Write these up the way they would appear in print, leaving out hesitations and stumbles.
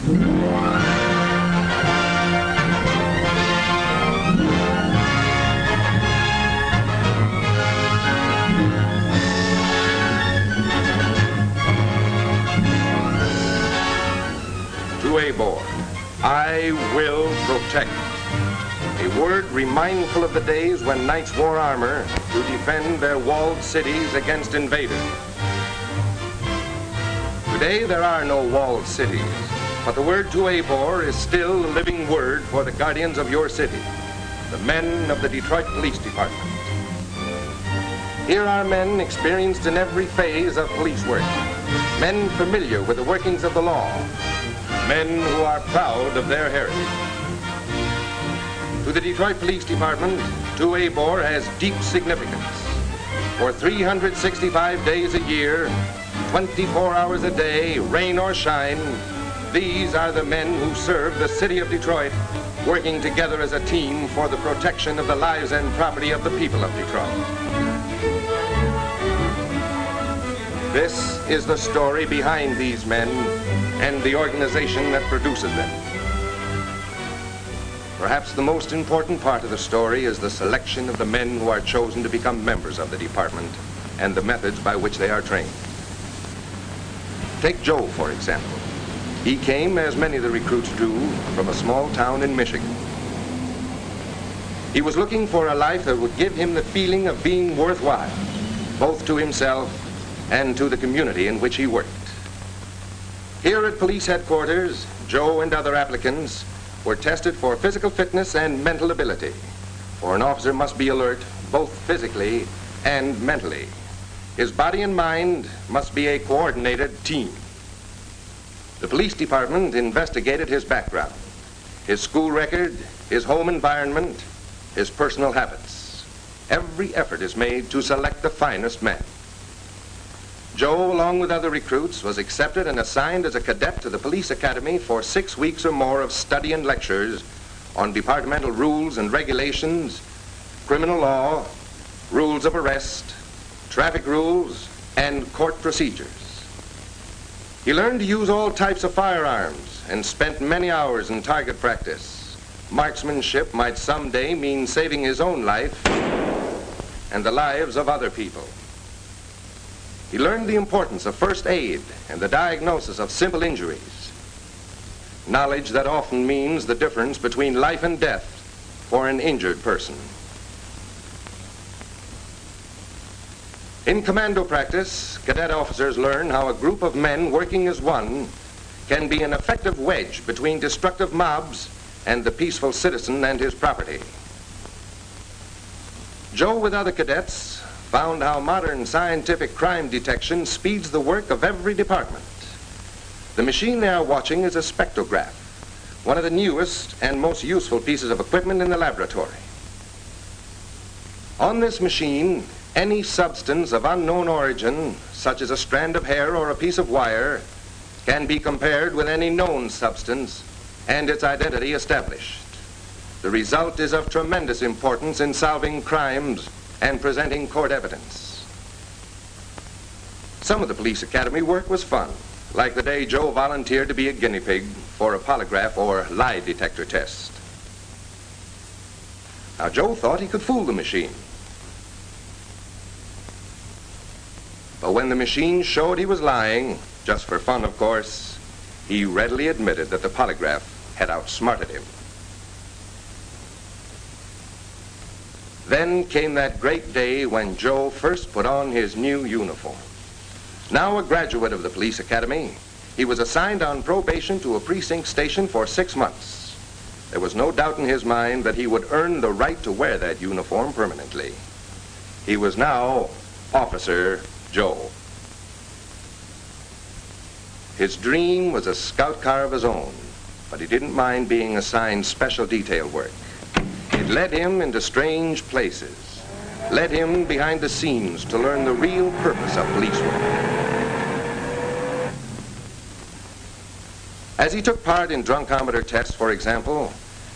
To Abor, I will protect. A word remindful of the days when knights wore armor to defend their walled cities against invaders. Today there are no walled cities, but the word to Abor is still a living word for the guardians of your city, the men of the Detroit Police Department. Here are men experienced in every phase of police work, men familiar with the workings of the law, men who are proud of their heritage. To the Detroit Police Department, to Abor has deep significance. For 365 days a year, 24 hours a day, rain or shine, these are the men who serve the city of Detroit, working together as a team for the protection of the lives and property of the people of Detroit. This is the story behind these men and the organization that produces them. Perhaps the most important part of the story is the selection of the men who are chosen to become members of the department and the methods by which they are trained. Take Joe, for example. He came, as many of the recruits do, from a small town in Michigan. He was looking for a life that would give him the feeling of being worthwhile, both to himself and to the community in which he worked. Here at police headquarters, Joe and other applicants were tested for physical fitness and mental ability, for an officer must be alert both physically and mentally. His body and mind must be a coordinated team. The police department investigated his background, his school record, his home environment, his personal habits. Every effort is made to select the finest men. Joe, along with other recruits, was accepted and assigned as a cadet to the police academy for 6 weeks or more of study and lectures on departmental rules and regulations, criminal law, rules of arrest, traffic rules, and court procedures. He learned to use all types of firearms and spent many hours in target practice. Marksmanship might someday mean saving his own life and the lives of other people. He learned the importance of first aid and the diagnosis of simple injuries, knowledge that often means the difference between life and death for an injured person. In commando practice, cadet officers learn how a group of men working as one can be an effective wedge between destructive mobs and the peaceful citizen and his property. Joe, with other cadets, found how modern scientific crime detection speeds the work of every department. The machine they are watching is a spectrograph, one of the newest and most useful pieces of equipment in the laboratory. On this machine, any substance of unknown origin, such as a strand of hair or a piece of wire, can be compared with any known substance and its identity established. The result is of tremendous importance in solving crimes and presenting court evidence. Some of the police academy work was fun, like the day Joe volunteered to be a guinea pig for a polygraph or lie detector test. Now, Joe thought he could fool the machine. But when the machine showed he was lying, just for fun, of course, he readily admitted that the polygraph had outsmarted him. Then came that great day when Joe first put on his new uniform. Now a graduate of the police academy, he was assigned on probation to a precinct station for 6 months. There was no doubt in his mind that he would earn the right to wear that uniform permanently. He was now Officer Joe. His dream was a scout car of his own, but he didn't mind being assigned special detail work. It led him into strange places, led him behind the scenes to learn the real purpose of police work. As he took part in drunkometer tests, for example,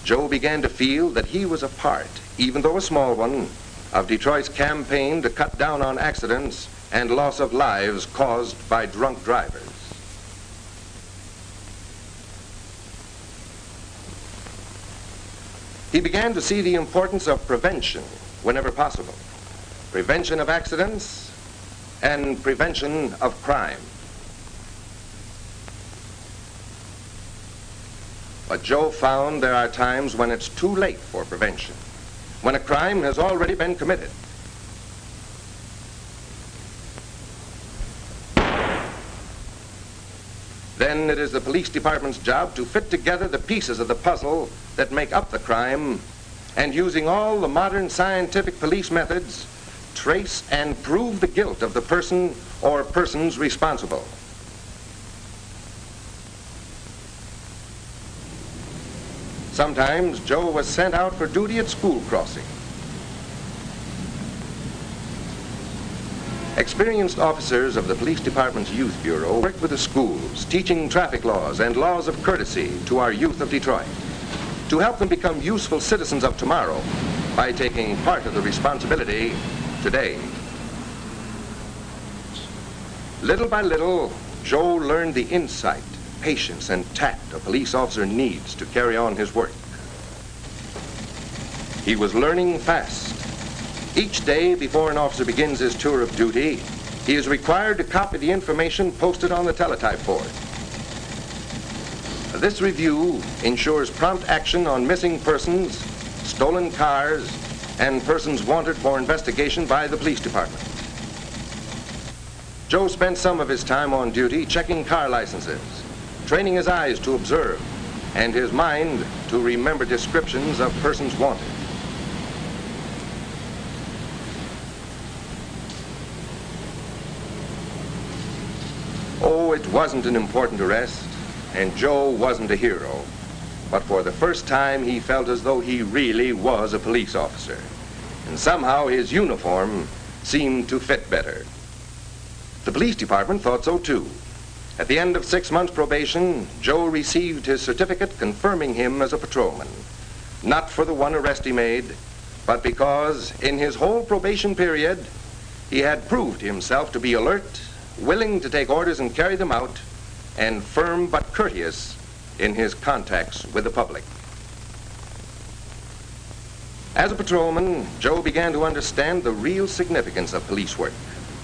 Joe began to feel that he was a part, even though a small one, of Detroit's campaign to cut down on accidents and loss of lives caused by drunk drivers. he began to see the importance of prevention whenever possible. Prevention of accidents and prevention of crime. But Joe found there are times when it's too late for prevention, when a crime has already been committed. Then it is the police department's job to fit together the pieces of the puzzle that make up the crime, and using all the modern scientific police methods, trace and prove the guilt of the person or persons responsible. Sometimes Joe was sent out for duty at school crossing. Experienced officers of the Police Department's Youth Bureau worked with the schools, teaching traffic laws and laws of courtesy to our youth of Detroit, to help them become useful citizens of tomorrow by taking part of the responsibility today. Little by little, Joe learned the insight, patience, and tact a police officer needs to carry on his work. He was learning fast. Each day before an officer begins his tour of duty, he is required to copy the information posted on the teletype board. This review ensures prompt action on missing persons, stolen cars, and persons wanted for investigation by the police department. Joe spent some of his time on duty checking car licenses, training his eyes to observe, and his mind to remember descriptions of persons wanted. Oh, it wasn't an important arrest, and Joe wasn't a hero. But for the first time, he felt as though he really was a police officer. And somehow his uniform seemed to fit better. The police department thought so too. At the end of 6 months probation, Joe received his certificate confirming him as a patrolman. Not for the one arrest he made, but because in his whole probation period, he had proved himself to be alert, willing to take orders and carry them out, and firm but courteous in his contacts with the public. As a patrolman, Joe began to understand the real significance of police work,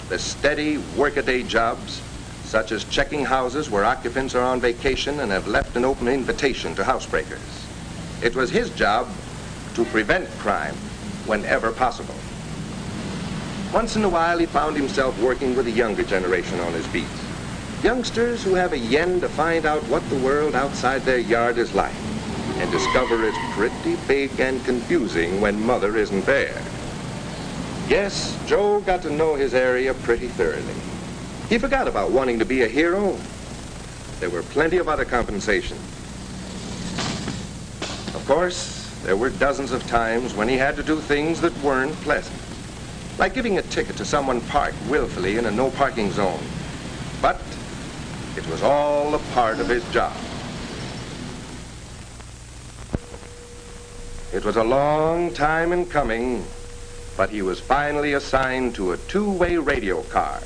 the steady workaday jobs, such as checking houses where occupants are on vacation and have left an open invitation to housebreakers. It was his job to prevent crime whenever possible. Once in a while, he found himself working with a younger generation on his beat. Youngsters who have a yen to find out what the world outside their yard is like and discover it's pretty big and confusing when mother isn't there. Yes, Joe got to know his area pretty thoroughly. He forgot about wanting to be a hero. There were plenty of other compensations. Of course, there were dozens of times when he had to do things that weren't pleasant, like giving a ticket to someone parked willfully in a no parking zone. But it was all a part of his job. It was a long time in coming, but he was finally assigned to a two-way radio car,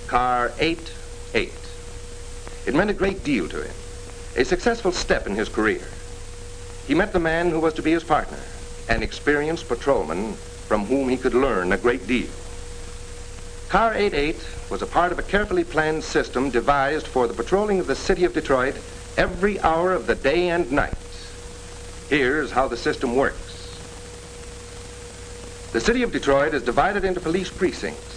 Car 88. It meant a great deal to him, a successful step in his career. He met the man who was to be his partner, an experienced patrolman from whom he could learn a great deal. Car 88 was a part of a carefully planned system devised for the patrolling of the city of Detroit every hour of the day and night. Here's how the system works. The city of Detroit is divided into police precincts.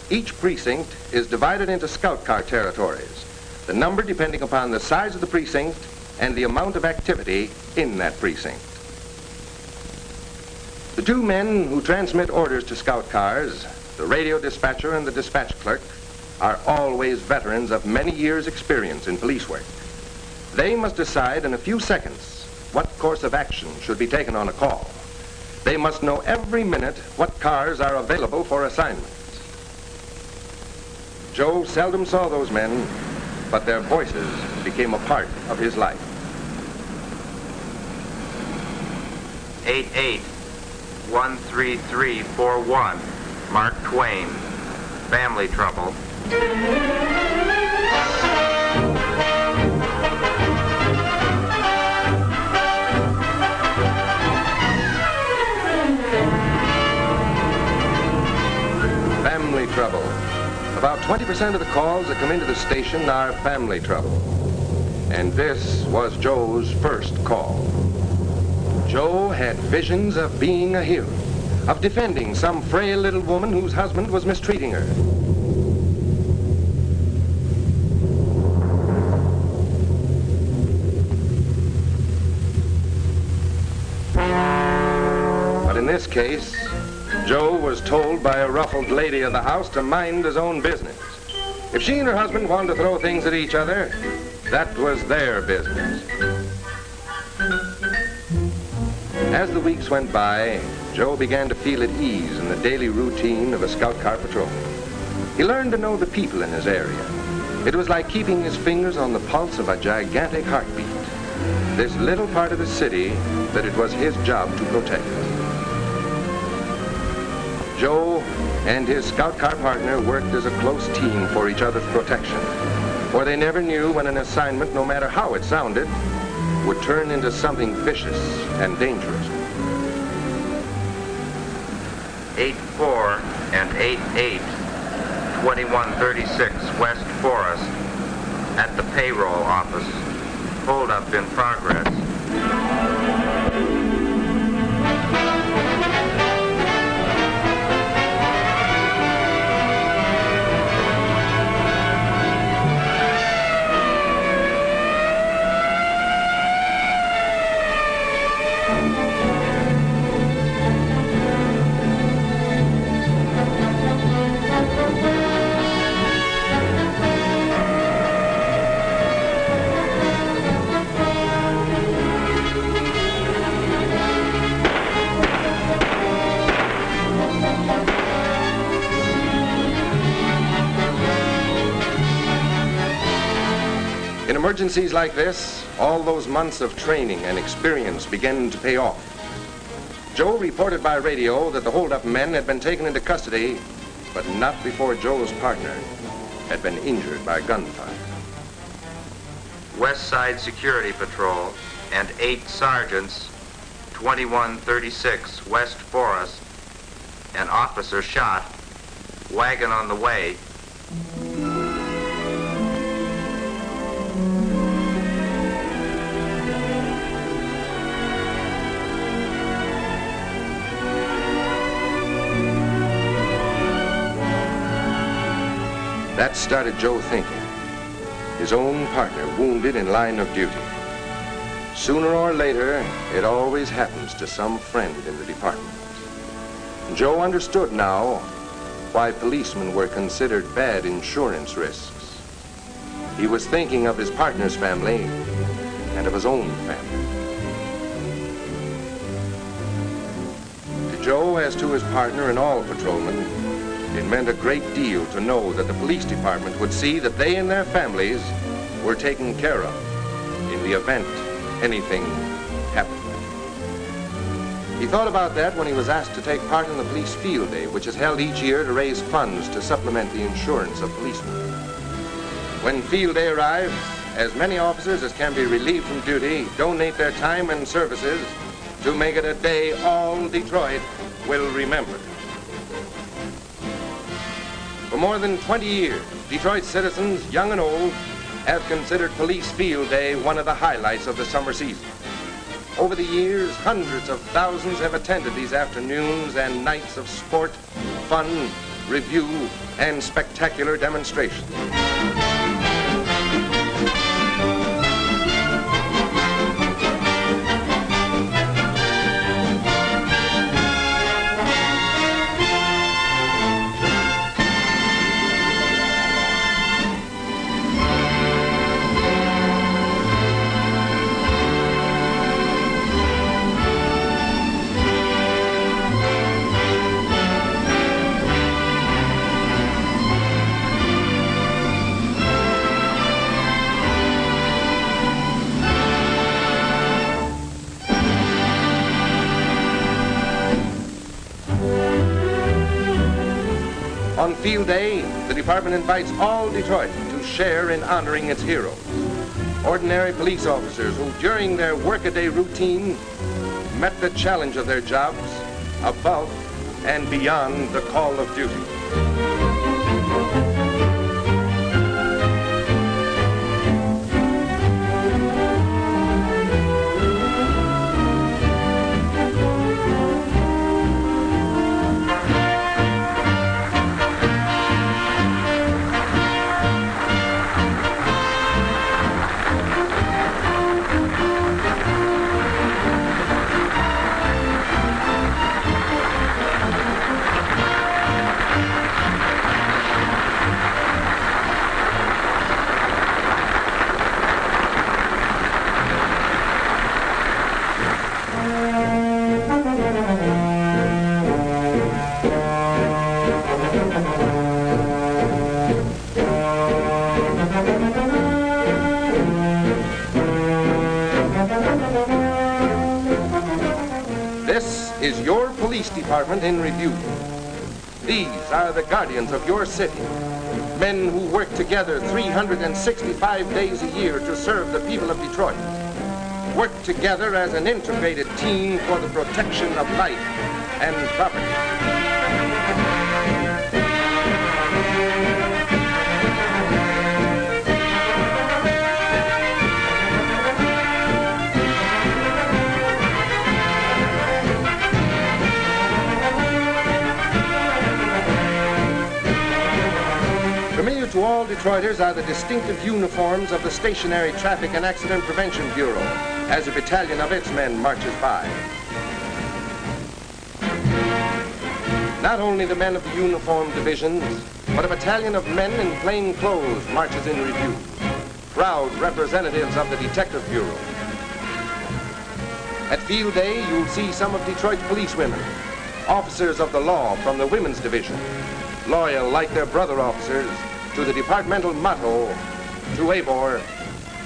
Each precinct is divided into scout car territories, the number depending upon the size of the precinct and the amount of activity in that precinct. The two men who transmit orders to scout cars, the radio dispatcher and the dispatch clerk, are always veterans of many years' experience in police work. They must decide in a few seconds what course of action should be taken on a call. They must know every minute what cars are available for assignment. Joe seldom saw those men, but their voices became a part of his life. 88-13341. Mark Twain. Family trouble. About 20% of the calls that come into the station are family trouble. And this was Joe's first call. Joe had visions of being a hero, of defending some frail little woman whose husband was mistreating her. But in this case, Joe was told by a ruffled lady of the house to mind his own business. If she and her husband wanted to throw things at each other, that was their business. As the weeks went by, Joe began to feel at ease in the daily routine of a scout car patrol. He learned to know the people in his area. It was like keeping his fingers on the pulse of a gigantic heartbeat. This little part of the city that it was his job to protect. Joe and his scout car partner worked as a close team for each other's protection, for they never knew when an assignment, no matter how it sounded, would turn into something vicious and dangerous. 8-4 and 8-8, 2136 West Forest, at the payroll office. Hold up in progress. In emergencies like this, all those months of training and experience began to pay off. Joe reported by radio that the hold-up men had been taken into custody, but not before Joe's partner had been injured by gunfire. West Side Security Patrol and 8 sergeants, 2136 West Forest. An officer shot. Wagon on the way. That started Joe thinking. His own partner wounded in line of duty. Sooner or later, it always happens to some friend in the department. Joe understood now why policemen were considered bad insurance risks. He was thinking of his partner's family and of his own family. To Joe, as to his partner and all patrolmen, it meant a great deal to know that the police department would see that they and their families were taken care of in the event anything happened. He thought about that when he was asked to take part in the police field day, which is held each year to raise funds to supplement the insurance of policemen. When field day arrives, as many officers as can be relieved from duty donate their time and services to make it a day all Detroit will remember. For more than 20 years, Detroit citizens, young and old, have considered Police Field Day one of the highlights of the summer season. Over the years, hundreds of thousands have attended these afternoons and nights of sport, fun, review, and spectacular demonstration. On Field Day, the department invites all Detroit to share in honoring its heroes. Ordinary police officers who, during their workaday routine, met the challenge of their jobs above and beyond the call of duty. This is your police department in review. These are the guardians of your city, men who work together 365 days a year to serve the people of Detroit. Work together as an integrated team for the protection of life and property. Familiar to all Detroiters are the distinctive uniforms of the Stationary Traffic and Accident Prevention Bureau as a battalion of its men marches by. Not only the men of the uniform divisions, but a battalion of men in plain clothes marches in review. Proud representatives of the Detective Bureau. At Field Day, you'll see some of Detroit's policewomen, officers of the law from the Women's Division, loyal like their brother officers to the departmental motto, to ABOR,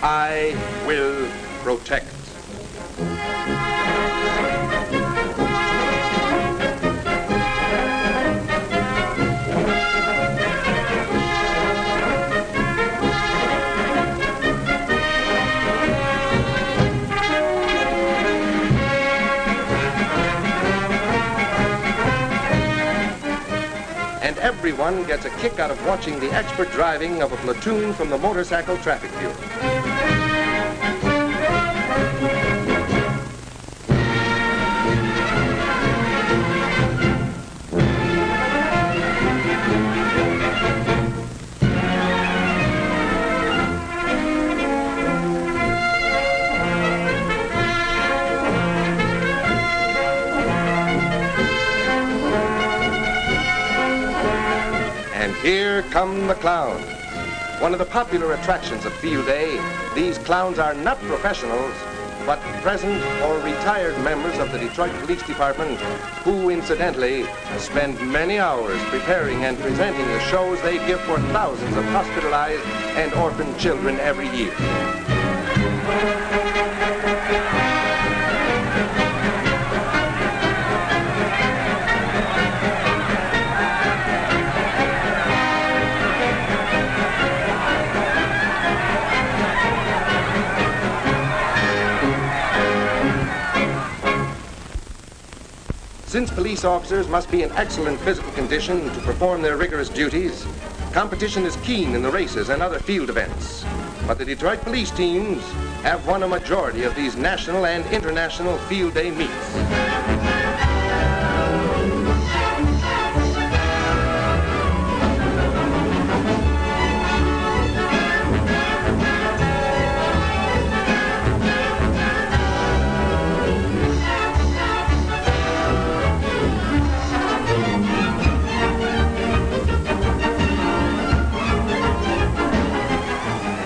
I will protect. And everyone gets a kick out of watching the expert driving of a platoon from the Motorcycle Traffic Bureau. Here come the clowns. One of the popular attractions of Field Day, these clowns are not professionals, but present or retired members of the Detroit Police Department who, incidentally, spend many hours preparing and presenting the shows they give for thousands of hospitalized and orphaned children every year. Since police officers must be in excellent physical condition to perform their rigorous duties, competition is keen in the races and other field events. But the Detroit police teams have won a majority of these national and international Field Day meets.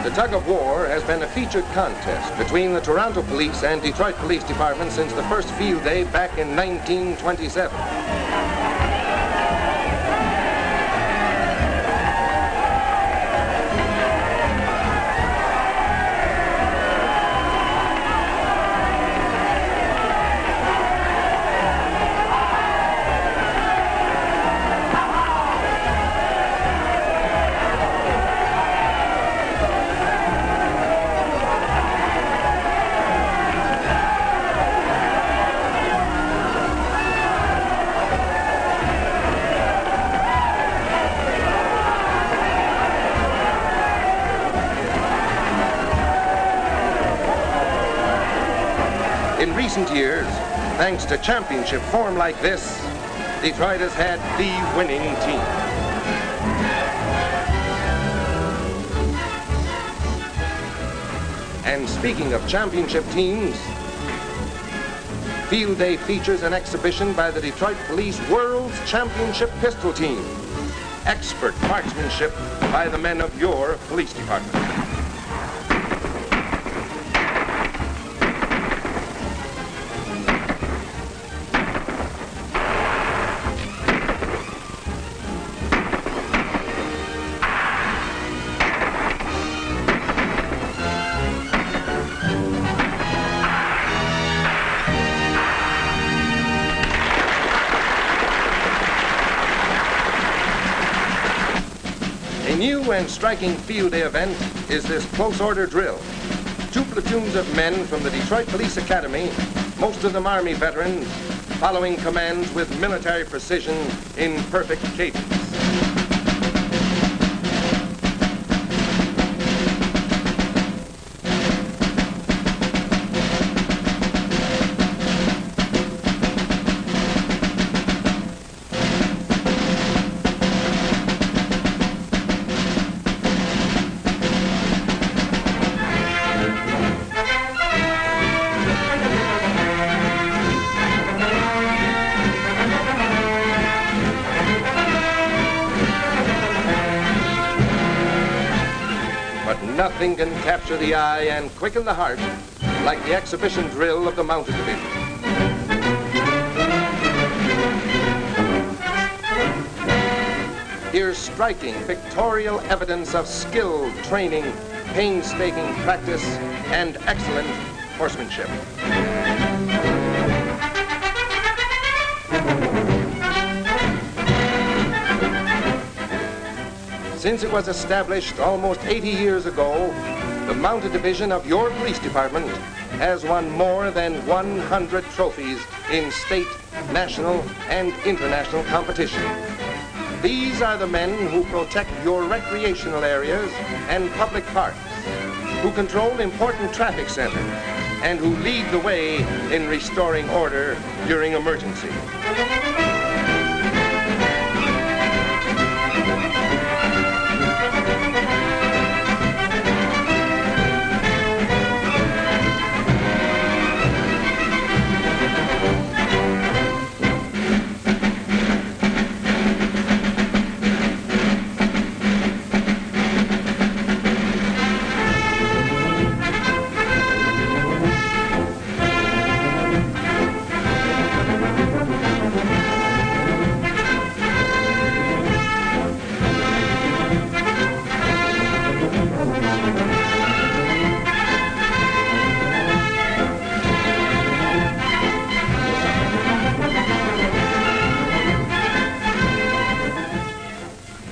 The tug of war has been a featured contest between the Toronto Police and Detroit Police Department since the first Field Day back in 1927. In recent years, thanks to championship form like this, Detroit has had the winning team. And speaking of championship teams, Field Day features an exhibition by the Detroit Police World's Championship Pistol Team. Expert marksmanship by the men of your police department. new and striking field day event is this close order drill. 2 platoons of men from the Detroit Police Academy, most of them Army veterans, following commands with military precision in perfect cadence. But nothing can capture the eye and quicken the heart like the exhibition drill of the Mounted Division. Here's striking, pictorial evidence of skilled training, painstaking practice, and excellent horsemanship. Since it was established almost 80 years ago, the Mounted Division of your police department has won more than 100 trophies in state, national, and international competition. These are the men who protect your recreational areas and public parks, who control important traffic centers, and who lead the way in restoring order during emergency.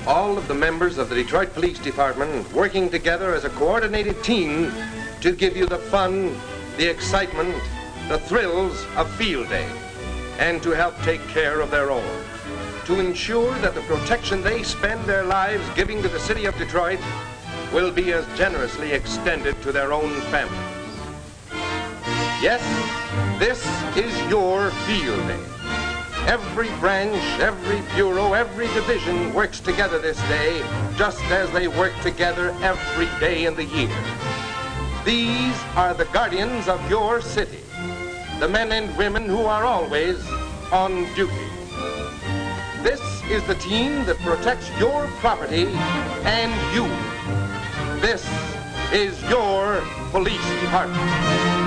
All of the members of the Detroit Police Department working together as a coordinated team to give you the fun, the excitement, the thrills of field day, and to help take care of their own, to ensure that the protection they spend their lives giving to the city of Detroit will be as generously extended to their own families. Yes, this is your field day. Every branch, every bureau, every division works together this day, just as they work together every day in the year. These are the guardians of your city, the men and women who are always on duty. This is the team that protects your property and you. This is your police department.